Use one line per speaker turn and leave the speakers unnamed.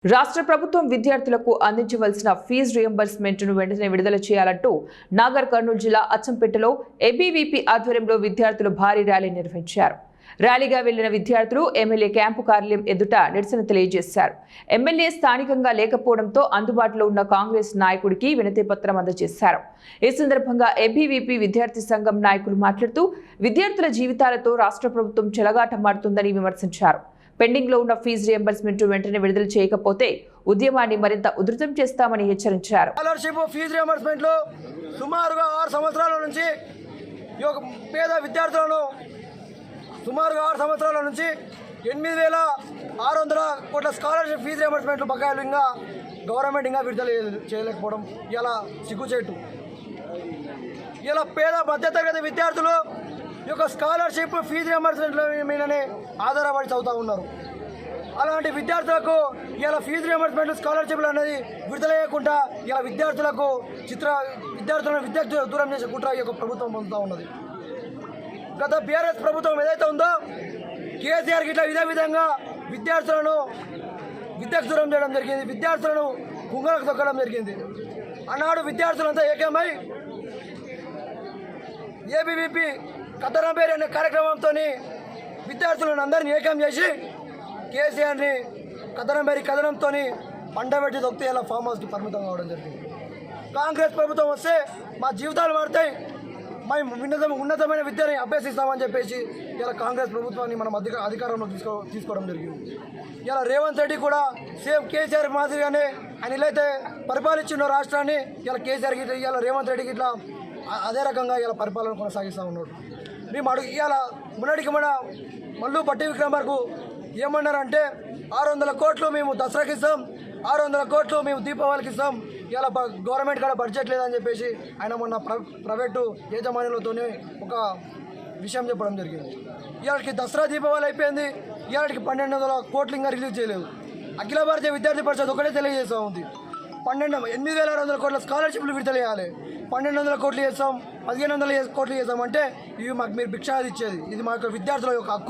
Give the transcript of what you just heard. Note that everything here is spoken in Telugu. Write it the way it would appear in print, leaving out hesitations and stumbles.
రాష్ట్ర ప్రభుత్వం విద్యార్థులకు అందించవలసిన ఫీజు రియంబర్స్మెంట్ ను వెంటనే విడుదల చేయాలంటూ నాగర్ కర్నూలు జిల్లా అచ్చంపేటలో ఏబీవీపీ ఆధ్వర్యంలో విద్యార్థులు భారీ ర్యాలీ నిర్వహించారు. ర్యాలీగా వెళ్లిన విద్యార్థులు ఎమ్మెల్యే క్యాంపు కార్యాలయం ఎదుట నిరసన తెలియజేశారు. ఎమ్మెల్యే స్థానికంగా లేకపోవడంతో అందుబాటులో ఉన్న కాంగ్రెస్ నాయకుడికి వినతి పత్రం అందజేశారు. ఈ సందర్భంగా ఏబీవీపీ విద్యార్థి సంఘం నాయకులు మాట్లాడుతూ విద్యార్థుల జీవితాలతో రాష్ట్ర ప్రభుత్వం చెలగాటమాడుతుందని విమర్శించారు. పెండింగ్ లో ఉన్న ఫీజు రియంబర్స్మెంట్ వెంటనే విడుదల చేయకపోతే ఉద్యమాన్ని మరింత ఉధృతం చేస్తామని హెచ్చరించారు.
స్కాలర్షిప్ ఫీజు రియంబర్స్మెంట్ లో సుమారుగా 6 సంవత్సరాల నుంచి పేద విద్యార్థులను సుమారుగా 6 సంవత్సరాల నుంచి 8,600 కోట్ల స్కాలర్షిప్ ఫీజు రియంబర్స్మెంట్ బకాయిలు ఇంకా గవర్నమెంట్ ఇంకా విడుదల చేయలేకపోవడం ఇలా సిగ్గుచేటు. ఇలా పేద మధ్యతరగతి విద్యార్థులు స్కాలర్షిప్ ఫీజు రియంబర్స్మెంట్ మీదనే ఆధారపడి చదువుతూ ఉన్నారు. అలాంటి విద్యార్థులకు ఇలా ఫీజు రియంబర్స్మెంట్ స్కాలర్షిప్లు అనేది విడుదల చేయకుండా ఇలా విద్యార్థులను విద్యకు దూరం చేసే కుట్ర ఈ యొక్క ప్రభుత్వం పొందుతూ ఉన్నది. గత బీఆర్ఎస్ ప్రభుత్వం ఏదైతే ఉందో కేసీఆర్ గిట్లా ఇదే విధంగా విద్యార్థులను విద్యకు దూరం చేయడం జరిగింది, విద్యార్థులను కుంగలకు తొక్కడం జరిగింది. ఆనాడు విద్యార్థులంతా ఏకమై ఏబీవీపీ కథనంపేరు అనే కార్యక్రమంతో విద్యార్థులను అందరినీ ఏకం చేసి కేసీఆర్ని కథనంతో పండబెట్టి దొక్కితే ఇలా ఫామ్ హౌస్కి పరిమితం కావడం జరిగింది. కాంగ్రెస్ ప్రభుత్వం వస్తే మా జీవితాలు మారుతాయి, మేము ఉన్నతమైన విద్యని అభ్యసిస్తామని చెప్పేసి ఇలా కాంగ్రెస్ ప్రభుత్వాన్ని మనం అధికారంలో తీసుకోవడం జరిగింది. ఇలా రేవంత్ రెడ్డి కూడా సేమ్ కేసీఆర్ మాదిరిగానే ఆయన ఇలా అయితే పరిపాలించిన రాష్ట్రాన్ని ఇలా కేసీఆర్ గిట్లా ఇలా రేవంత్ రెడ్డికి ఇట్లా అదే రకంగా ఇలా పరిపాలన కొనసాగిస్తూ ఉన్నాడు. మేము ఇలా మొన్నటికి మల్లు పట్టి విక్రమార్కు ఏమన్నారంటే 600 కోట్లు మేము దసరాకి ఇస్తాం, 600 కోట్లు మేము దీపావళికి ఇస్తాం, ఇలా గవర్నమెంట్ కాడ బడ్జెట్ లేదని చెప్పేసి ఆయన మొన్న ప్రైవేటు యాజమాన్యాలతోనే ఒక విషయం చెప్పడం జరిగింది. ఇవాళకి దసరా దీపావళి అయిపోయింది, ఇవాళకి 1,200 కోట్లు ఇంకా రిలీజ్ చేయలేదు. అఖిల భారతీయ విద్యార్థి పరిషత్ ఒకటే తెలియజేస్తూ ఉంది, 8,600 కోట్ల స్కాలర్షిప్లు విడుదల చేయాలి, 1,200 కోట్లు చేస్తాం, 1,500 కోట్లు చేస్తాం అంటే ఇవి మాకు మీరు భిక్షాది ఇచ్చేది, ఇది మా యొక్క విద్యార్థుల యొక్క హక్కు.